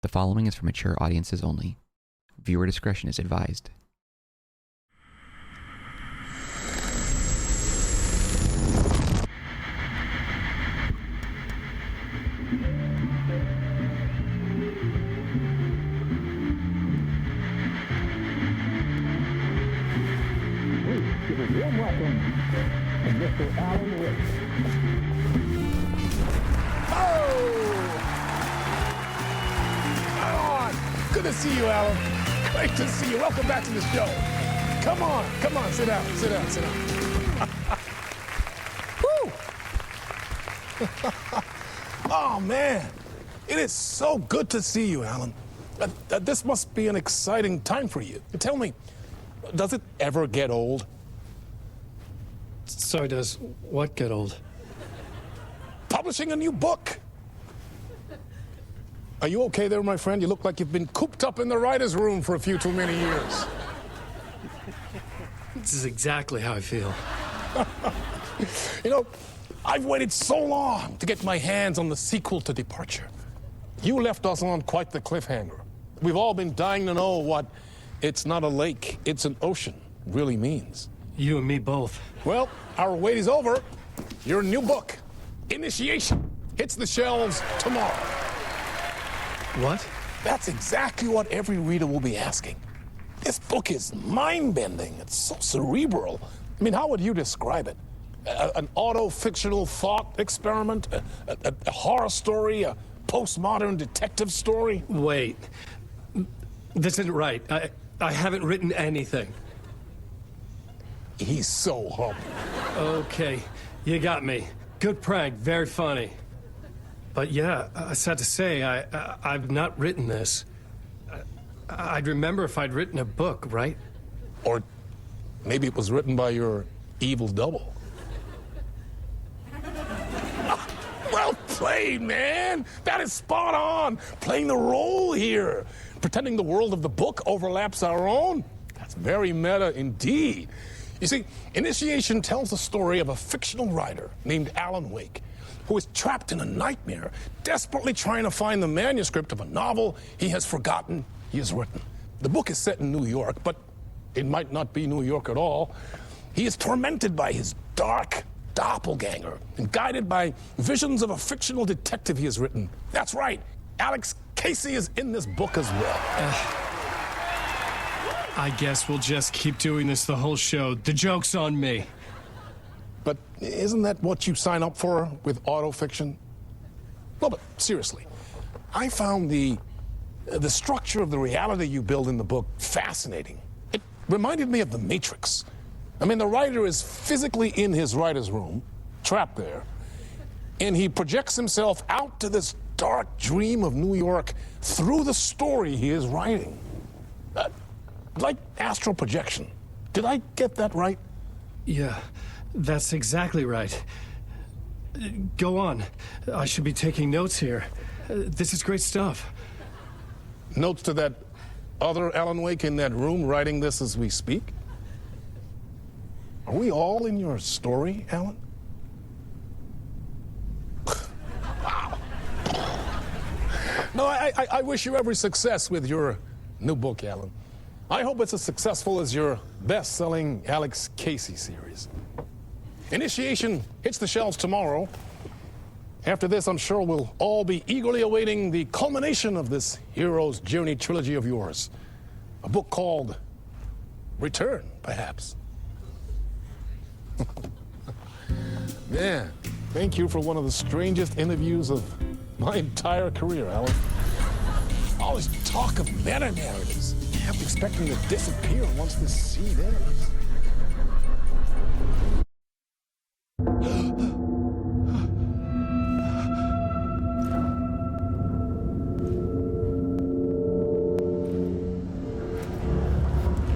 The following is for mature audiences only. Viewer discretion is advised. Give a warm welcome to Mr. Alan Lake. Good to see you, Alan. Great to see you. Welcome back to the show. Come on, sit down. Woo! Oh, man. It is so good to see you, Alan. This must be an exciting time for you. Tell me, does it ever get old? So does what get old? Publishing a new book. Are you okay there, my friend? You look like you've been cooped up in the writer's room for a few too many years. This is exactly how I feel. You know, I've waited so long to get my hands on the sequel to Departure. You left us on quite the cliffhanger. We've all been dying to know what "it's not a lake, it's an ocean" really means. You and me both. Well, our wait is over. Your new book, Initiation, hits the shelves tomorrow. What? That's exactly what every reader will be asking. This book is mind-bending. It's so cerebral. I mean, how would you describe it? An auto-fictional thought experiment? A horror story? A postmodern detective story? Wait. This isn't right. I haven't written anything. He's so humble. Okay, you got me. Good prank, very funny. But yeah, sad to say, I've not written this. I'd remember if I'd written a book, right? Or maybe it was written by your evil double. Well played, man. That is spot on. Playing the role here. Pretending the world of the book overlaps our own. That's very meta indeed. You see, Initiation tells the story of a fictional writer named Alan Wake, who is trapped in a nightmare, desperately trying to find the manuscript of a novel he has forgotten he has written. The book is set in New York, but it might not be New York at all. He is tormented by his dark doppelganger and guided by visions of a fictional detective he has written. That's right, Alex Casey is in this book as well. I guess we'll just keep doing this the whole show. The joke's on me. But isn't that what you sign up for with autofiction? No, but seriously, I found the structure of the reality you build in the book fascinating. It reminded me of The Matrix. I mean, the writer is physically in his writer's room, trapped there, and he projects himself out to this dark dream of New York through the story he is writing. Like astral projection. Did I get that right? Yeah, that's exactly right. Go on. I should be taking notes here. This is great stuff. Notes to that other Alan Wake in that room writing this as we speak? Are we all in your story, Alan? Wow. No, I wish you every success with your new book, Alan. I hope it's as successful as your best-selling Alex Casey series. Initiation hits the shelves tomorrow. After this, I'm sure we'll all be eagerly awaiting the culmination of this hero's journey trilogy of yours. A book called Return, perhaps. Man, thank you for one of the strangest interviews of my entire career, Alan. All this talk of meta-narratives. I'm expecting to disappear once this seed ends.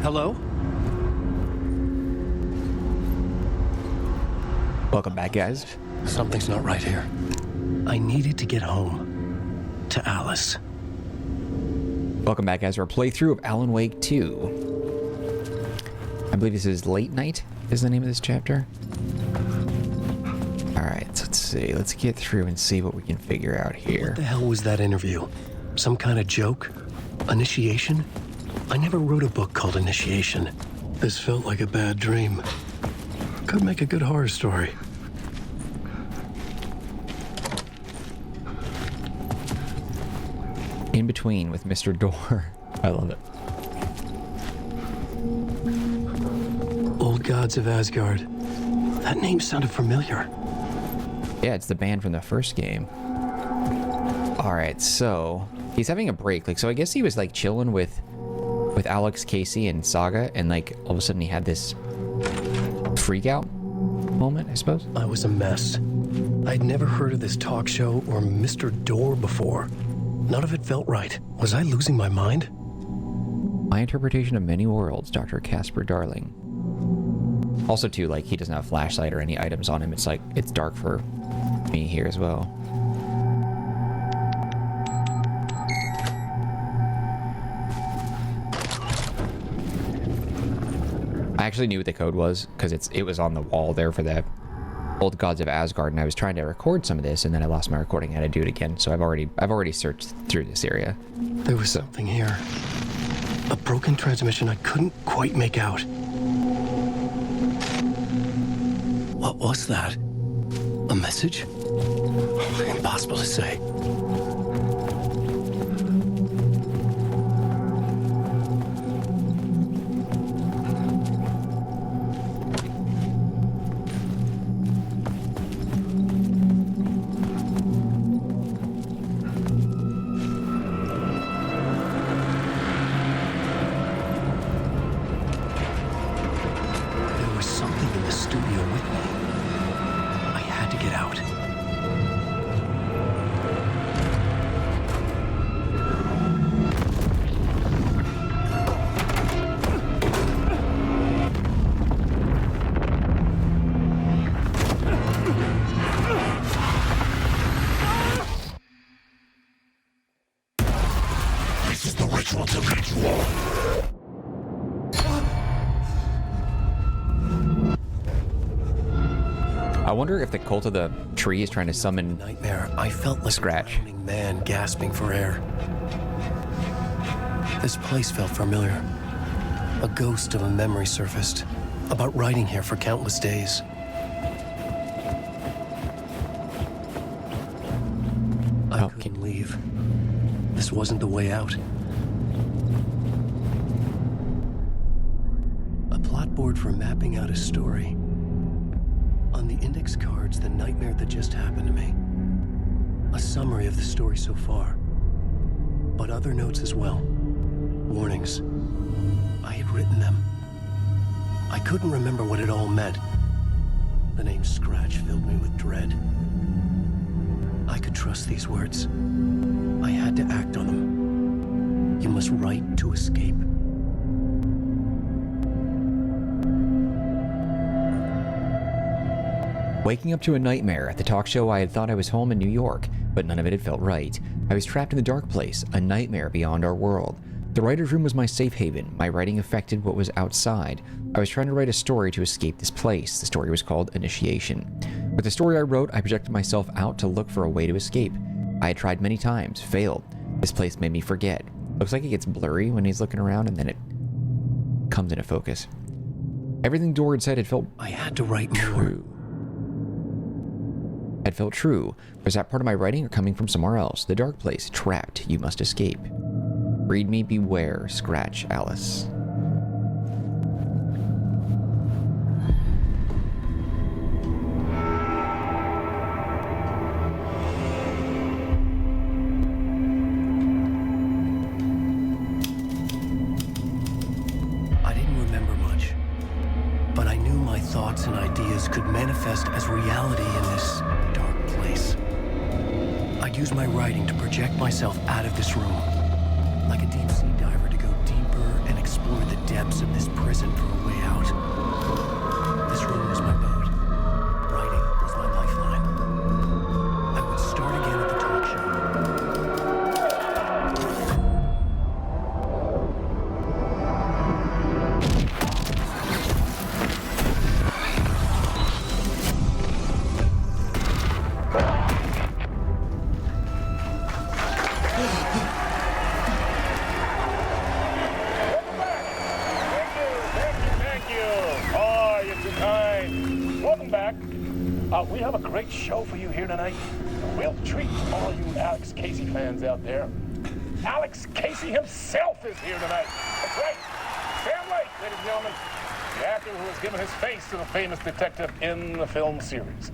Hello? Welcome back, guys. Something's not right here. I needed to get home to Alice. Welcome back, guys, to our playthrough of Alan Wake 2. I believe this is Late Night is the name of this chapter. Alright, so let's see. Let's get through and see what we can figure out here. What the hell was that interview? Some kind of joke? Initiation? I never wrote a book called Initiation. This felt like a bad dream. Could make a good horror story. In between with Mr. Door. I love it. Old Gods of Asgard. That name sounded familiar. Yeah, it's the band from the first game. Alright, so he's having a break. Like, so I guess he was like chilling with Alex, Casey, and Saga, and like all of a sudden he had this freak out moment, I suppose. I was a mess. I'd never heard of this talk show or Mr. Door before. None of it felt right. Was I losing my mind? My interpretation of many worlds, Dr. Casper Darling. Also, too, like, he doesn't have a flashlight or any items on him. It's like, it's dark for me here as well. I actually knew what the code was, because it was on the wall there for the Old Gods of Asgard, and I was trying to record some of this, and then I lost my recording. I had to do it again, so I've already searched through this area. There was something here. A broken transmission I couldn't quite make out. What was that? A message? Impossible to say. I wonder if the cult of the tree is trying to summon Nightmare. I felt like Scratch. a drowning man gasping for air. This place felt familiar. A ghost of a memory surfaced about riding here for countless days. I couldn't leave. This wasn't the way out. A plot board for mapping out a story. On the index cards, the nightmare that just happened to me. A summary of the story so far. But other notes as well. Warnings. I had written them. I couldn't remember what it all meant. The name Scratch filled me with dread. I could trust these words. I had to act on them. You must write to escape. Waking up to a nightmare. At the talk show, I had thought I was home in New York, but none of it had felt right. I was trapped in the dark place, a nightmare beyond our world. The writer's room was my safe haven. My writing affected what was outside. I was trying to write a story to escape this place. The story was called Initiation. With the story I wrote, I projected myself out to look for a way to escape. I had tried many times, failed. This place made me forget. Looks like it gets blurry when he's looking around, and then it comes into focus. Everything Dor had said had felt I had to write more. true. Had felt true. Was that part of my writing or coming from somewhere else? The dark place. Trapped. You must escape. Read me, beware. Scratch, Alice. I didn't remember much, but I knew my thoughts and ideas could manifest as reality in this dark place. I'd use my writing to project myself out of this room, like a deep sea diver to go deeper and explore the depths of this prison for a way out. This room was my boat. Writing was my lifeline. I would start again at the talk show. We have a great show for you here tonight. A real treat for all you Alex Casey fans out there. Alex Casey himself is here tonight. That's right. Sam Lake, ladies and gentlemen. The actor who has given his face to the famous detective in the film series.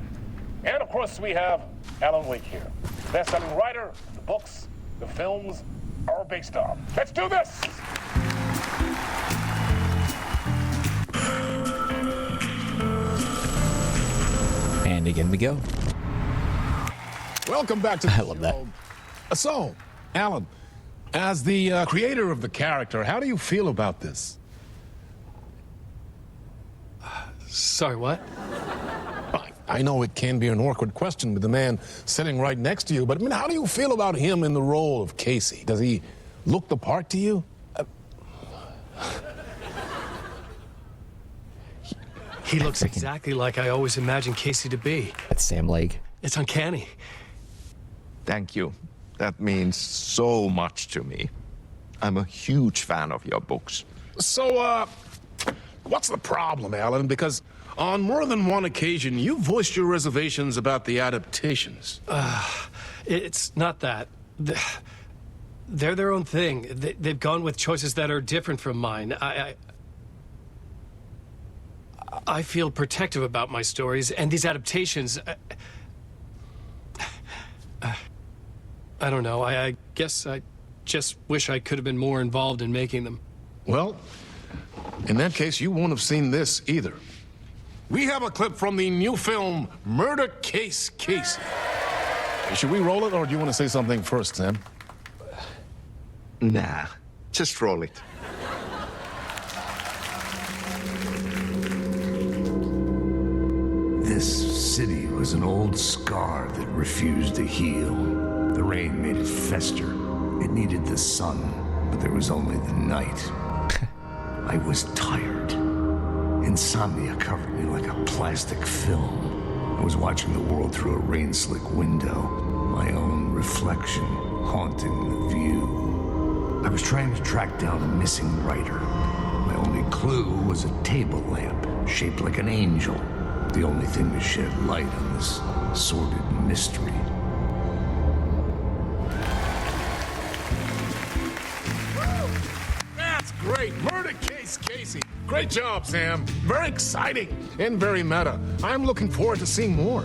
And of course, we have Alan Wake here. Best-selling writer, the books, the films are based on. Let's do this! And again we go. Welcome back to the I love that. So, Alan, as the creator of the character, how do you feel about this? Sorry, what? I know it can be an awkward question with the man sitting right next to you, but I mean, how do you feel about him in the role of Casey? Does he look the part to you? He looks exactly like I always imagined Casey to be. That's Sam Lake. It's uncanny. Thank you. That means so much to me. I'm a huge fan of your books. So, what's the problem, Alan? Because on more than one occasion, you voiced your reservations about the adaptations. It's not that. They're their own thing. They've gone with choices that are different from mine. I feel protective about my stories, and these adaptations... I don't know. I guess I just wish I could have been more involved in making them. Well, in that case, you won't have seen this either. We have a clip from the new film, Murder Case Casey. Should we roll it, or do you want to say something first, Sam? Nah, just roll it. This city was an old scar that refused to heal. The rain made it fester. It needed the sun, but there was only the night. I was tired. Insomnia covered me like a plastic film. I was watching the world through a rain-slick window, my own reflection haunting the view. I was trying to track down a missing writer. My only clue was a table lamp shaped like an angel, the only thing to shed light on this sordid mystery. That's great. Murder Case Casey. Great job, Sam. Very exciting and very meta. I'm looking forward to seeing more.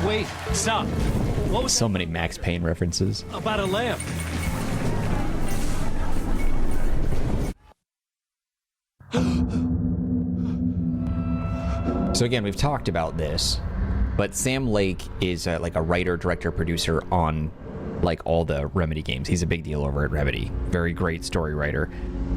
Wait, stop. What was So many Max Payne references. about a lamp? So again, we've talked about this, but Sam Lake is like a writer, director, producer on like all the Remedy games. He's a big deal over at Remedy. Very great story writer.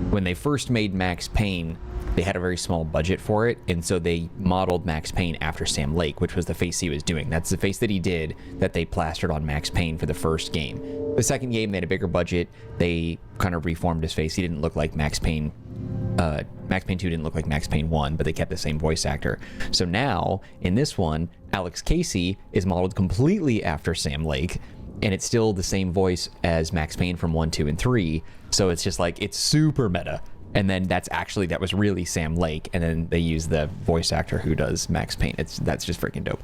When they first made Max Payne, they had a very small budget for it, and so they modeled Max Payne after Sam Lake, which was the face he was doing. That's the face that he did that they plastered on Max Payne for the first game. The second game, they had a bigger budget. They kind of reformed his face. He didn't look like Max Payne. Max Payne 2 didn't look like Max Payne 1, but they kept the same voice actor. So now, in this one, Alex Casey is modeled completely after Sam Lake, and it's still the same voice as Max Payne from 1, 2, and 3. So it's just like, it's super meta. And then that was really Sam Lake, and then they use the voice actor who does Max Payne. That's just freaking dope.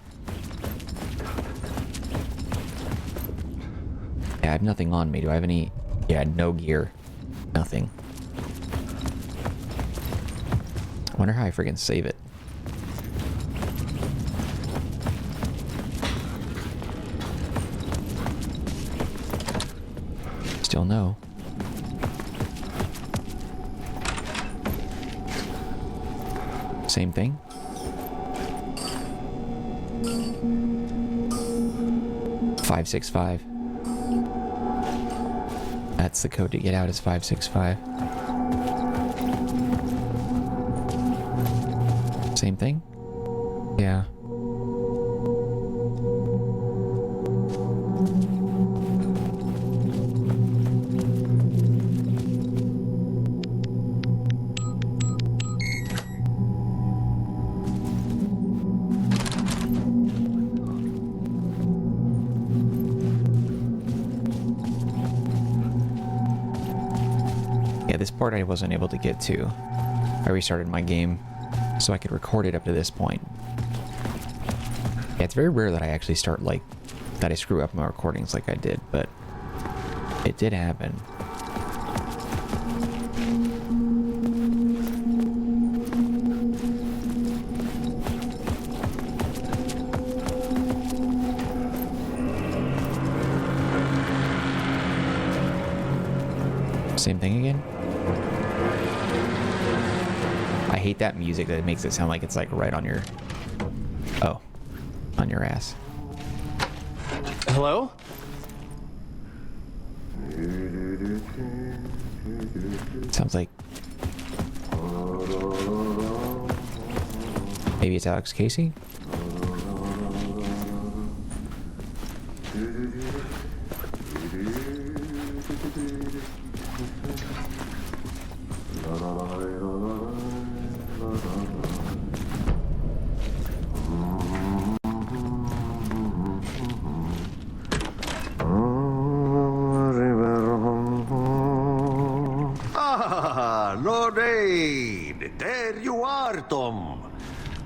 Yeah, I have nothing on me. Do I have any? Yeah, no gear. Nothing. I wonder how I freaking save it. Still no. Same thing. $565. That's the code to get out, is 565. Same thing? Yeah. Yeah, this part I wasn't able to get to. I restarted my game so I could record it up to this point. Yeah, it's very rare that I actually start like that I screw up my recordings like I did, but it did happen. Same thing again? I hate that music that makes it sound like it's like right on your... Oh. On your ass. Hello? Sounds like... Maybe it's Alex Casey? There you are, Tom.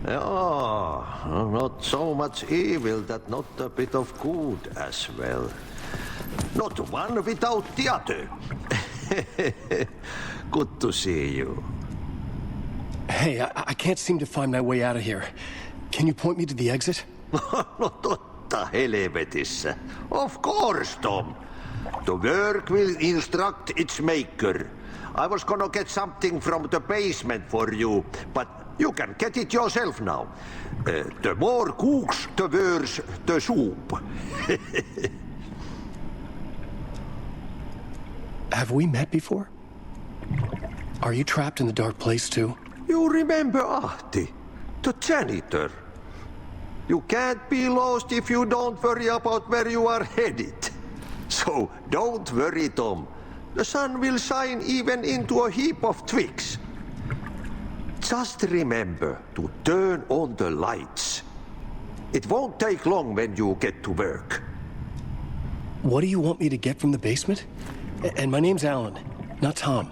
Oh, not so much evil that not a bit of good as well. Not one without the other. Good to see you. Hey, I can't seem to find my way out of here. Can you point me to the exit? No totta helvetissä. Of course, Tom. The work will instruct its maker. I was gonna get something from the basement for you, but you can get it yourself now. The more cooks, the worse the soup. Have we met before? Are you trapped in the dark place too? You remember Ahti, the janitor. You can't be lost if you don't worry about where you are headed. So don't worry, Tom. The sun will shine even into a heap of twigs. Just remember to turn on the lights. It won't take long when you get to work. What do you want me to get from the basement? And my name's Alan, not Tom.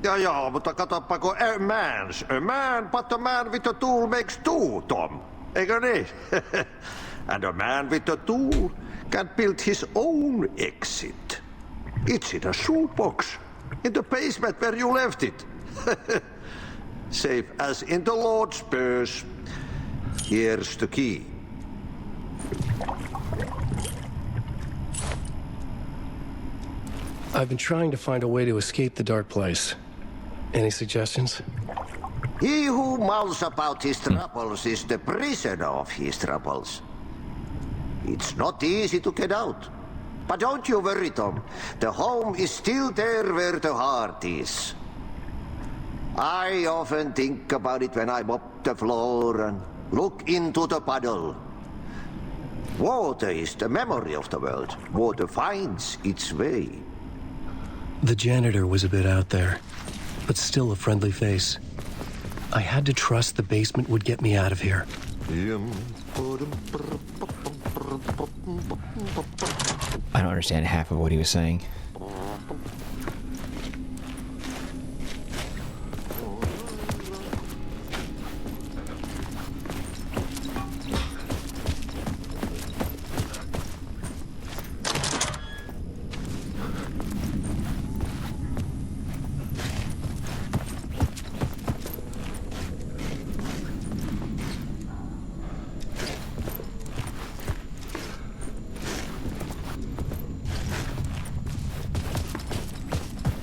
Ja, mutta katoppa, a man, but a man with a tool makes two, Tom. Eikö niin? And a man with a tool can build his own exit. It's in a shoebox, in the basement where you left it. Safe as in the Lord's purse. Here's the key. I've been trying to find a way to escape the dark place. Any suggestions? He who mouths about his troubles is the prisoner of his troubles. It's not easy to get out. But don't you worry, Tom. The home is still there where the heart is. I often think about it when I mop the floor and look into the puddle. Water is the memory of the world. Water finds its way. The janitor was a bit out there, but still a friendly face. I had to trust the basement would get me out of here. I don't understand half of what he was saying.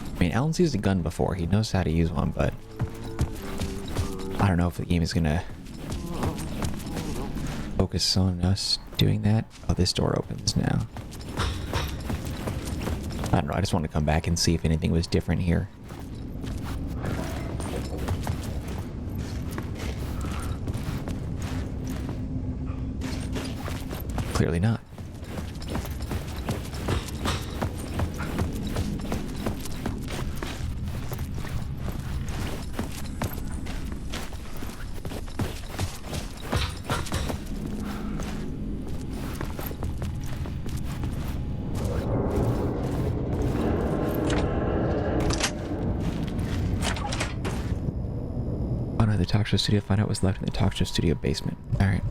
I mean, Alan's used a gun before. He knows how to use one, but I don't know if the game is gonna focus on us doing that. Oh, this door opens now. I don't know. I just want to come back and see if anything was different here. Clearly not. The talk show studio, find out what's left in the talk show studio basement. Alright.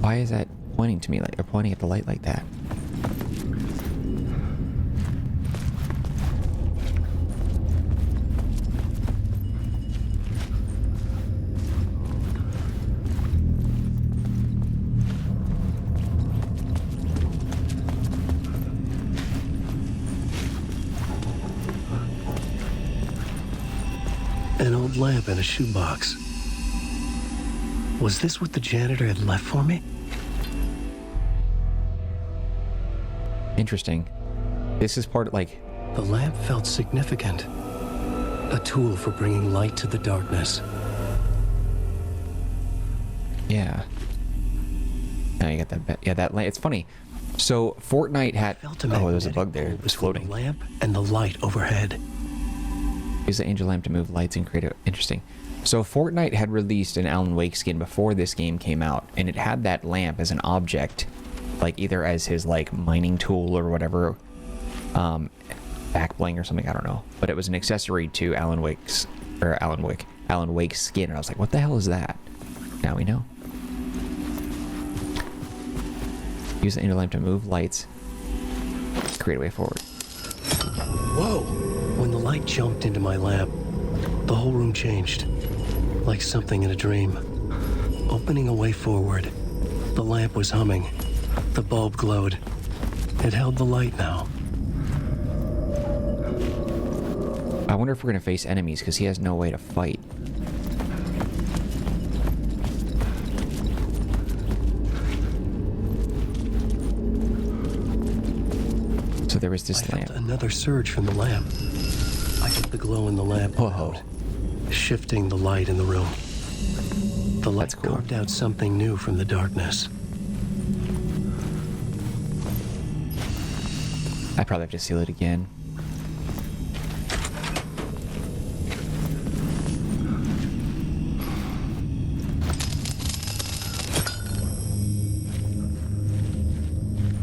Why is that pointing to me like, or pointing at the light like that? An old lamp in a shoebox. Was this what the janitor had left for me? Interesting. This is part of, like... The lamp felt significant. A tool for bringing light to the darkness. Yeah. Now you got that... Yeah, that lamp. It's funny. So, Fortnite had... Felt a Oh, there's a magnetic bug there. pull It was between floating. the lamp and the light overhead. Use the angel lamp to move lights and create a... Interesting. So Fortnite had released an Alan Wake skin before this game came out, and it had that lamp as an object, like either as his like mining tool or whatever, back bling or something, I don't know. But it was an accessory to Alan Wake's skin, and I was like, what the hell is that? Now we know. Use the angel lamp to move lights, create a way forward. Whoa! When the light jumped into my lamp, the whole room changed. Like something in a dream. Opening a way forward. The lamp was humming. The bulb glowed. It held the light now. I wonder if we're going to face enemies, because he has no way to fight. So there was this lamp. Felt another surge from the lamp. I felt the glow in the lamp Whoa. shifting the light in the room. The light That's cool. carved out something new from the darkness. I probably have to seal it again.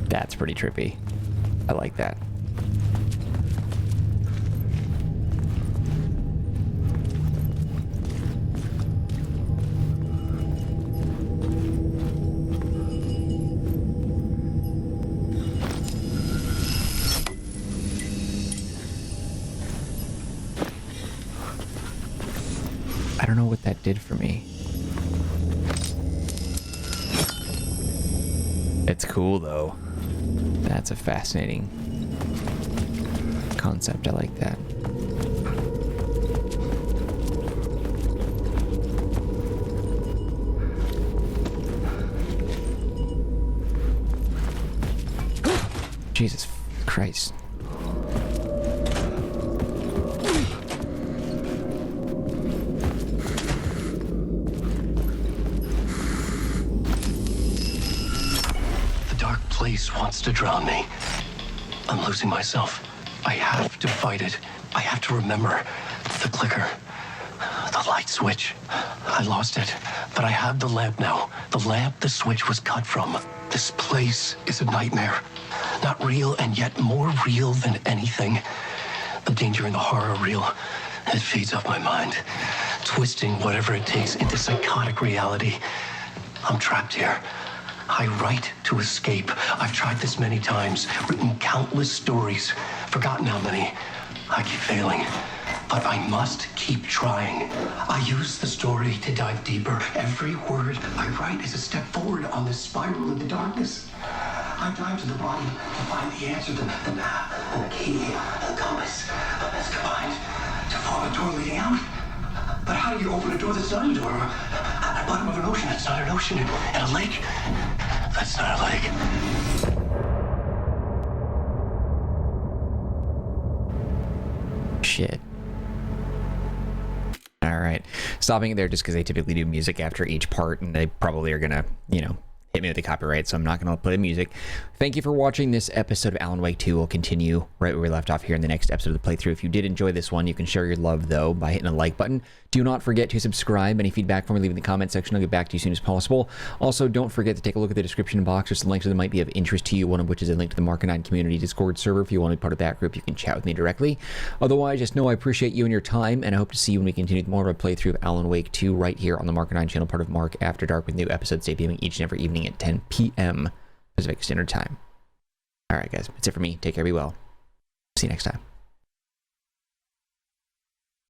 That's pretty trippy. I like that. I don't know what that did for me. It's cool though. That's a fascinating concept. I like that. Jesus Christ. Place wants to drown me. I'm losing myself. I have to fight it. I have to remember. The clicker. The light switch. I lost it. But I have the lamp now. The lamp the switch was cut from. This place is a nightmare. Not real and yet more real than anything. The danger and the horror real. It feeds off my mind. Twisting whatever it takes into psychotic reality. I'm trapped here. I write to escape. I've tried this many times, written countless stories, forgotten how many. I keep failing, but I must keep trying. I use the story to dive deeper. Every word I write is a step forward on this spiral into darkness. I dive to the bottom to find the answer, the map, and the key, and the compass. It's combined to form a door leading out. But how do you open a door that's not a door? At the bottom of an ocean that's not an ocean, and a lake that's not a lake. Shit. Alright. Stopping it there just because they typically do music after each part, and they probably are gonna, you know, hit me with the copyright, so I'm not going to play the music. Thank you for watching this episode of Alan Wake 2. We'll continue right where we left off here in the next episode of the playthrough. If you did enjoy this one, you can share your love, though, by hitting the like button. Do not forget to subscribe. Any feedback for me, leave in the comment section. I'll get back to you as soon as possible. Also, don't forget to take a look at the description box. There's some links that might be of interest to you, one of which is a link to the Marcanine community Discord server. If you want to be part of that group, you can chat with me directly. Otherwise, just know I appreciate you and your time, and I hope to see you when we continue more of a playthrough of Alan Wake 2 right here on the Marcanine channel, part of Mark After Dark, with new episodes debuting each and every evening beginning at 10 p.m. Pacific Standard Time. All right, guys, that's it for me. Take care, be well. See you next time.